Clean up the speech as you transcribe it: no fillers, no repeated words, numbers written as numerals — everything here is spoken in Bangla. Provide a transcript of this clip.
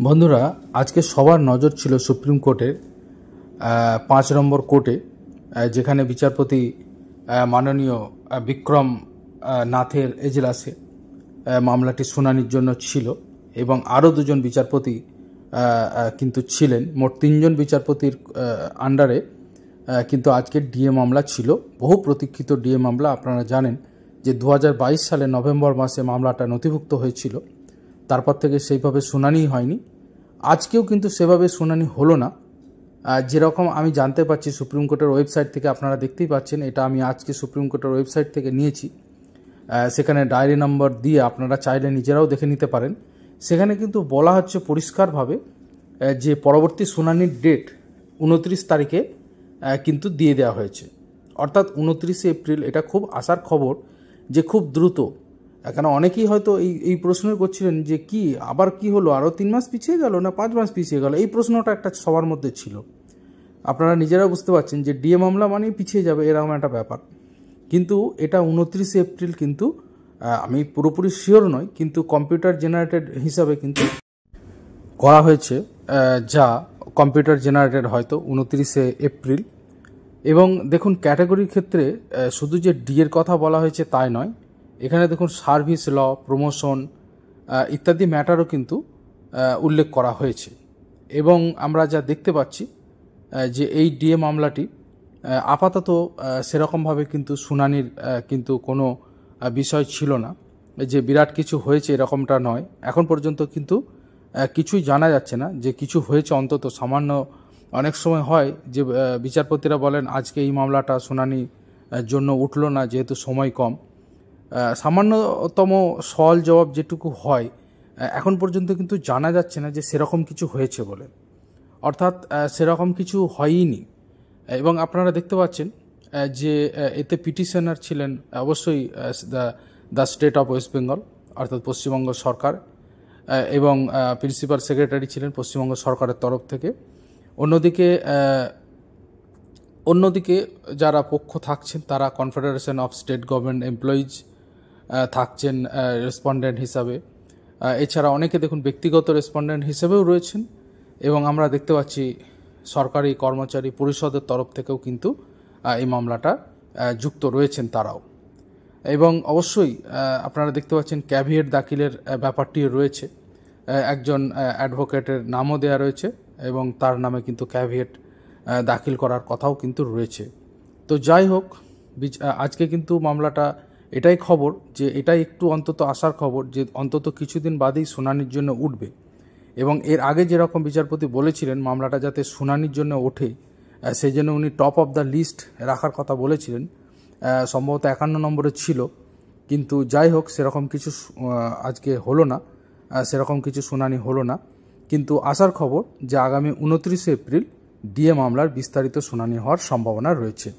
বন্ধুরা, আজকে সবার নজর ছিল সুপ্রিম কোর্টের ৫ নম্বর কোর্টে, যেখানে বিচারপতি মাননীয় বিক্রম নাথের এজলাসে মামলাটি শুনানির জন্য ছিল এবং আরও দুজন বিচারপতি কিন্তু ছিলেন। মোট ৩ জন বিচারপতির আন্ডারে কিন্তু আজকে ডিএ মামলা ছিল, বহু প্রতীক্ষিত ডিএ মামলা। আপনারা জানেন যে ২০২২ সালে নভেম্বর মাসে মামলাটা নথিভুক্ত হয়েছিল, তারপর থেকে সেইভাবে শুনানি হয়নি। আজকেও কিন্তু সেভাবে শুনানি হলো না। যেরকম আমি জানতে পারছি সুপ্রিম কোর্টের ওয়েবসাইট থেকে, আপনারা দেখতেই পাচ্ছেন, এটা আমি আজকে সুপ্রিম কোর্টের ওয়েবসাইট থেকে নিয়েছি। সেখানে ডায়েরি নাম্বার দিয়ে আপনারা চাইলে নিজেরাও দেখে নিতে পারেন। সেখানে কিন্তু বলা হচ্ছে পরিষ্কারভাবে যে পরবর্তী শুনানির ডেট ২৯ তারিখে কিন্তু দিয়ে দেওয়া হয়েছে, অর্থাৎ ২৯শে এপ্রিল। এটা খুব আশার খবর যে খুব দ্রুত, কেন অনেকেই হয়তো এই প্রশ্ন করছিলেন যে কি আবার কি হলো, আরও ৩ মাস পিছিয়ে গেল না ৫ মাস পিছিয়ে গেল, এই প্রশ্নটা একটা সবার মধ্যে ছিল। আপনারা নিজেরা বুঝতে পারছেন যে ডিএ মামলা মানেই পিছিয়ে যাবে, এরকম একটা ব্যাপার। কিন্তু এটা ২৯শে এপ্রিল কিন্তু আমি পুরোপুরি শিওর নই, কিন্তু কম্পিউটার জেনারেটেড হিসাবে কিন্তু করা হয়েছে, যা কম্পিউটার জেনারেটেড হয়তো ২৯শে এপ্রিল। এবং দেখুন, ক্যাটাগরির ক্ষেত্রে শুধু যে ডিএর কথা বলা হয়েছে তাই নয়, এখানে দেখুন সার্ভিস ল, প্রমোশন ইত্যাদি ম্যাটারও কিন্তু উল্লেখ করা হয়েছে। এবং আমরা যা দেখতে পাচ্ছি যে এই ডিএ মামলাটি আপাতত সেরকমভাবে কিন্তু শুনানির কিন্তু কোনো বিষয় ছিল না, যে বিরাট কিছু হয়েছে এরকমটা নয়। এখন পর্যন্ত কিন্তু কিছুই জানা যাচ্ছে না যে কিছু হয়েছে, অন্তত সামান্য। অনেক সময় হয় যে বিচারপতিরা বলেন আজকে এই মামলাটা শুনানির জন্য উঠল না যেহেতু সময় কম। সামান্যতম সওয়াল জবাব যেটুকু হয়, এখন পর্যন্ত কিন্তু জানা যাচ্ছে না যে সেরকম কিছু হয়েছে বলে, অর্থাৎ সেরকম কিছু হয়ইনি। এবং আপনারা দেখতে পাচ্ছেন যে এতে পিটিশনার ছিলেন অবশ্যই the state of West Bengal, অর্থাৎ পশ্চিমবঙ্গ সরকার, এবং প্রিন্সিপাল সেক্রেটারি ছিলেন পশ্চিমবঙ্গ সরকারের তরফ থেকে। অন্যদিকে যারা পক্ষ থাকছেন তারা confederation of state government employees থাকছেন রেসপন্ডেন্ট হিসাবে। এছাড়া অনেকে দেখুন ব্যক্তিগত রেসপন্ডেন্ট হিসেবেও রয়েছেন, এবং আমরা দেখতে পাচ্ছি সরকারি কর্মচারী পরিষদের তরফ থেকেও কিন্তু এই মামলাটা যুক্ত রয়েছেন তারাও। এবং অবশ্যই আপনারা দেখতে পাচ্ছেন ক্যাভিয়েট দাখিলের ব্যাপারটিও রয়েছে, একজন অ্যাডভোকেটের নামও দেওয়া রয়েছে এবং তার নামে কিন্তু ক্যাভিয়েট দাখিল করার কথাও কিন্তু রয়েছে। তো যাই হোক, আজকে কিন্তু মামলাটা এটাই খবর যে এটাই একটু অন্তত আশার খবর যে অন্তত কিছুদিন বাদেই শুনানির জন্য উঠবে। এবং এর আগে যেরকম বিচারপতি বলেছিলেন মামলাটা যাতে শুনানির জন্য ওঠে, সেই জন্য উনি টপ অফ দ্য লিস্ট রাখার কথা বলেছিলেন, সম্ভবত ৫১ নম্বরে ছিল। কিন্তু যাই হোক, সেরকম কিছু আজকে হলো না, সেরকম কিছু শুনানি হলো না। কিন্তু আশার খবর যে আগামী ২৯শে এপ্রিল ডিএ মামলার বিস্তারিত শুনানি হওয়ার সম্ভাবনা রয়েছে।